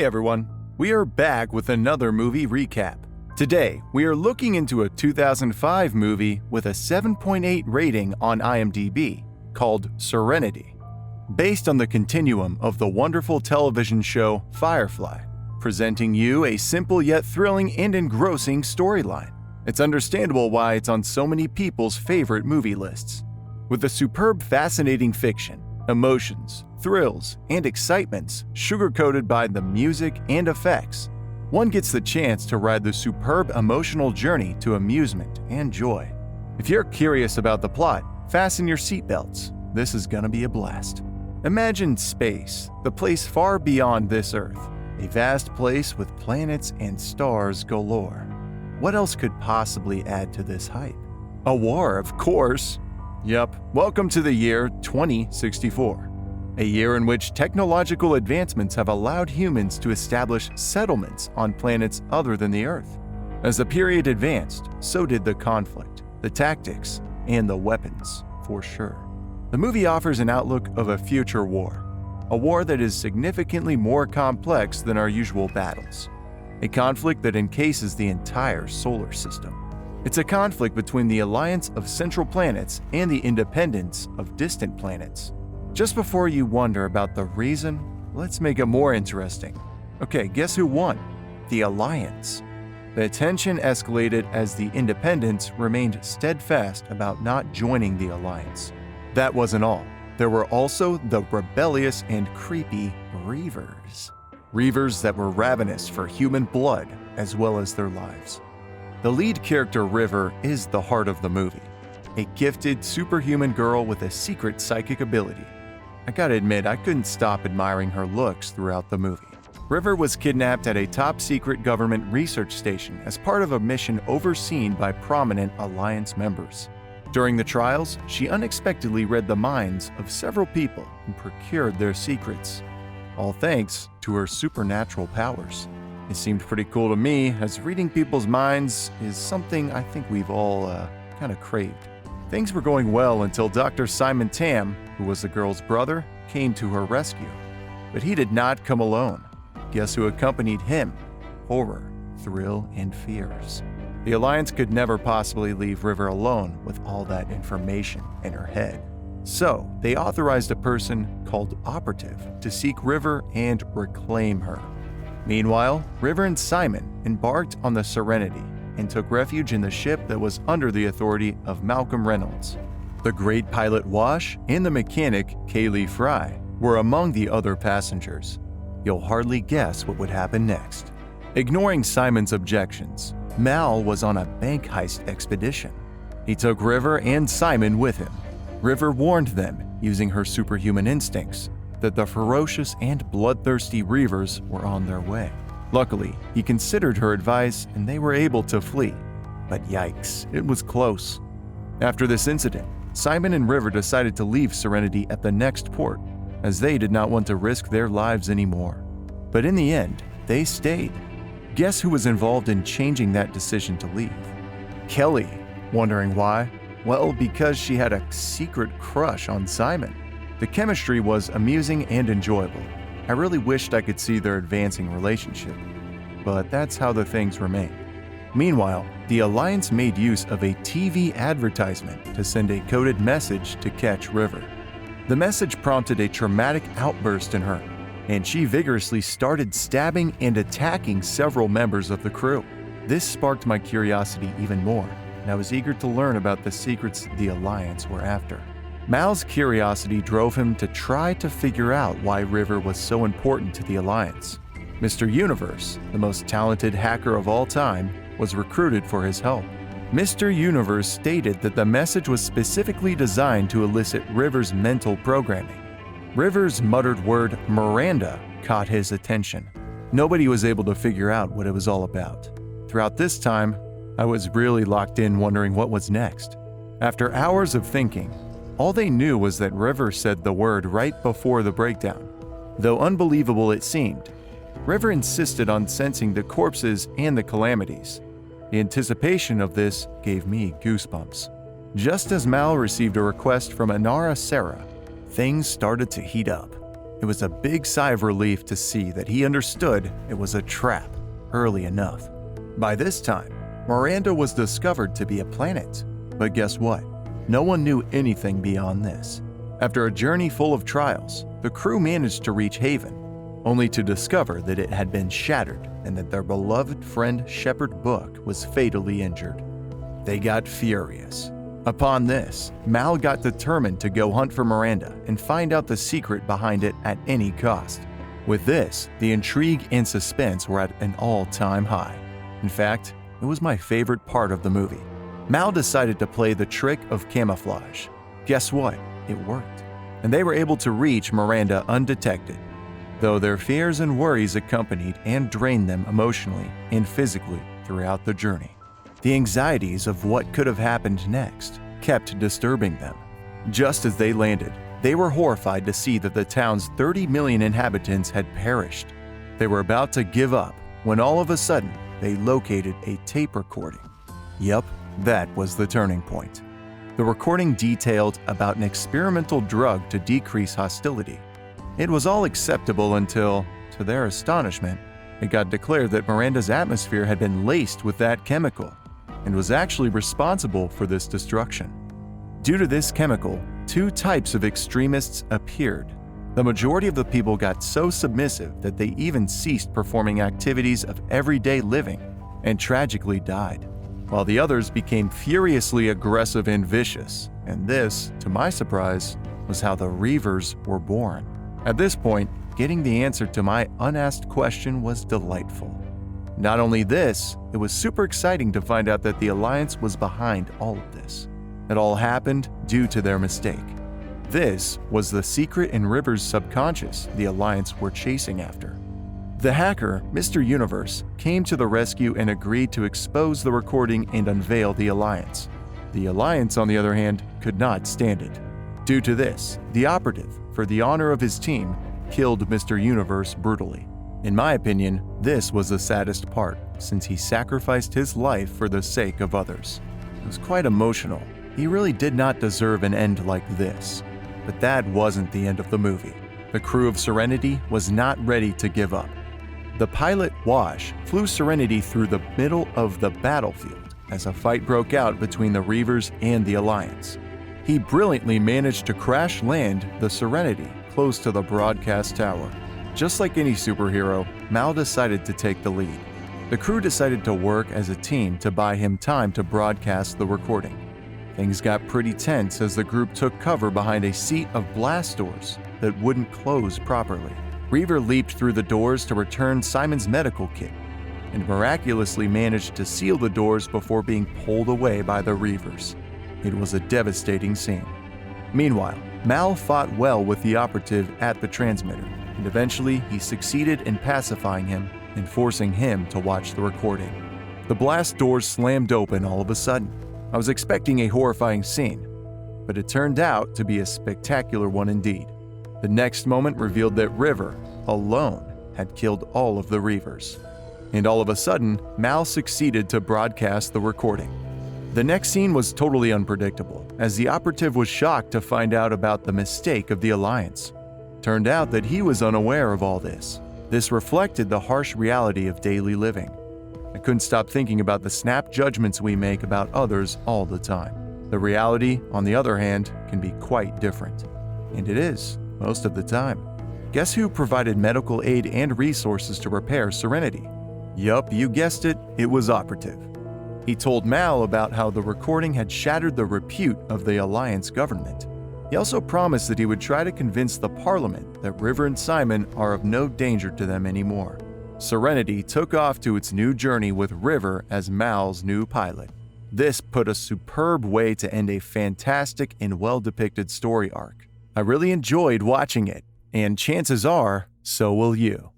Hey everyone, we are back with another movie recap. Today, we are looking into a 2005 movie with a 7.8 rating on IMDb called Serenity. Based on the continuum of the wonderful television show Firefly, presenting you a simple yet thrilling and engrossing storyline. It's understandable why it's on so many people's favorite movie lists. With the superb, fascinating fiction, emotions, thrills, and excitements sugar-coated by the music and effects, one gets the chance to ride the superb emotional journey to amusement and joy. If you're curious about the plot, fasten your seatbelts. This is gonna be a blast. Imagine space, the place far beyond this Earth, a vast place with planets and stars galore. What else could possibly add to this hype? A war, of course. Yup, welcome to the year 2064, a year in which technological advancements have allowed humans to establish settlements on planets other than the Earth. As the period advanced, so did the conflict, the tactics, and the weapons, for sure. The movie offers an outlook of a future war, a war that is significantly more complex than our usual battles, a conflict that encases the entire solar system. It's a conflict between the alliance of central planets and the independence of distant planets. Just before you wonder about the reason, let's make it more interesting. Okay, guess who won? The alliance. The tension escalated as the independents remained steadfast about not joining the alliance. That wasn't all. There were also the rebellious and creepy Reavers. Reavers that were ravenous for human blood as well as their lives. The lead character, River, is the heart of the movie, a gifted, superhuman girl with a secret psychic ability. I gotta admit, I couldn't stop admiring her looks throughout the movie. River was kidnapped at a top-secret government research station as part of a mission overseen by prominent Alliance members. During the trials, she unexpectedly read the minds of several people and procured their secrets, all thanks to her supernatural powers. It seemed pretty cool to me, as reading people's minds is something I think we've all kind of craved. Things were going well until Dr. Simon Tam, who was the girl's brother, came to her rescue. But he did not come alone. Guess who accompanied him? Horror, thrill, and fears. The Alliance could never possibly leave River alone with all that information in her head. So, they authorized a person called Operative to seek River and reclaim her. Meanwhile, River and Simon embarked on the Serenity and took refuge in the ship that was under the authority of Malcolm Reynolds. The great pilot Wash and the mechanic Kaylee Fry were among the other passengers. You'll hardly guess what would happen next. Ignoring Simon's objections, Mal was on a bank heist expedition. He took River and Simon with him. River warned them, using her superhuman instincts, that the ferocious and bloodthirsty Reavers were on their way. Luckily, he considered her advice and they were able to flee. But yikes, it was close. After this incident, Simon and River decided to leave Serenity at the next port, as they did not want to risk their lives anymore. But in the end, they stayed. Guess who was involved in changing that decision to leave? Kelly. Wondering why? Well, because she had a secret crush on Simon. The chemistry was amusing and enjoyable. I really wished I could see their advancing relationship, but that's how the things remained. Meanwhile, the Alliance made use of a TV advertisement to send a coded message to catch River. The message prompted a traumatic outburst in her, and she vigorously started stabbing and attacking several members of the crew. This sparked my curiosity even more, and I was eager to learn about the secrets the Alliance were after. Mal's curiosity drove him to try to figure out why River was so important to the Alliance. Mr. Universe, the most talented hacker of all time, was recruited for his help. Mr. Universe stated that the message was specifically designed to elicit River's mental programming. River's muttered word, Miranda, caught his attention. Nobody was able to figure out what it was all about. Throughout this time, I was really locked in wondering what was next. After hours of thinking, all they knew was that River said the word right before the breakdown. Though unbelievable it seemed, River insisted on sensing the corpses and the calamities. The anticipation of this gave me goosebumps. Just as Mal received a request from Inara Sarah, things started to heat up. It was a big sigh of relief to see that he understood it was a trap early enough. By this time, Miranda was discovered to be a planet. But guess what? No one knew anything beyond this. After a journey full of trials, the crew managed to reach Haven, only to discover that it had been shattered and that their beloved friend Shepard Book was fatally injured. They got furious. Upon this, Mal got determined to go hunt for Miranda and find out the secret behind it at any cost. With this, the intrigue and suspense were at an all-time high. In fact, it was my favorite part of the movie. Mal decided to play the trick of camouflage. Guess what? It worked. And they were able to reach Miranda undetected, though their fears and worries accompanied and drained them emotionally and physically throughout the journey. The anxieties of what could have happened next kept disturbing them. Just as they landed, they were horrified to see that the town's 30 million inhabitants had perished. They were about to give up when all of a sudden they located a tape recording. Yup, that was the turning point. The recording detailed about an experimental drug to decrease hostility. It was all acceptable until, to their astonishment, it got declared that Miranda's atmosphere had been laced with that chemical and was actually responsible for this destruction. Due to this chemical, two types of extremists appeared. The majority of the people got so submissive that they even ceased performing activities of everyday living and tragically died, while the others became furiously aggressive and vicious, and this, to my surprise, was how the Reavers were born. At this point, getting the answer to my unasked question was delightful. Not only this, it was super exciting to find out that the Alliance was behind all of this. It all happened due to their mistake. This was the secret in River's subconscious the Alliance were chasing after. The hacker, Mr. Universe, came to the rescue and agreed to expose the recording and unveil the Alliance. The Alliance, on the other hand, could not stand it. Due to this, the operative, for the honor of his team, killed Mr. Universe brutally. In my opinion, this was the saddest part, since he sacrificed his life for the sake of others. It was quite emotional. He really did not deserve an end like this. But that wasn't the end of the movie. The crew of Serenity was not ready to give up. The pilot, Wash, flew Serenity through the middle of the battlefield as a fight broke out between the Reavers and the Alliance. He brilliantly managed to crash land the Serenity close to the broadcast tower. Just like any superhero, Mal decided to take the lead. The crew decided to work as a team to buy him time to broadcast the recording. Things got pretty tense as the group took cover behind a seat of blast doors that wouldn't close properly. Reaver leaped through the doors to return Simon's medical kit and miraculously managed to seal the doors before being pulled away by the Reavers. It was a devastating scene. Meanwhile, Mal fought well with the operative at the transmitter, and eventually he succeeded in pacifying him and forcing him to watch the recording. The blast doors slammed open all of a sudden. I was expecting a horrifying scene, but it turned out to be a spectacular one indeed. The next moment revealed that River, alone, had killed all of the Reavers. And all of a sudden, Mal succeeded to broadcast the recording. The next scene was totally unpredictable, as the operative was shocked to find out about the mistake of the Alliance. Turned out that he was unaware of all this. This reflected the harsh reality of daily living. I couldn't stop thinking about the snap judgments we make about others all the time. The reality, on the other hand, can be quite different. And it is, most of the time. Guess who provided medical aid and resources to repair Serenity? Yup, you guessed it, it was Operative. He told Mal about how the recording had shattered the repute of the Alliance government. He also promised that he would try to convince the Parliament that River and Simon are of no danger to them anymore. Serenity took off to its new journey with River as Mal's new pilot. This put a superb way to end a fantastic and well-depicted story arc. I really enjoyed watching it, and chances are, so will you.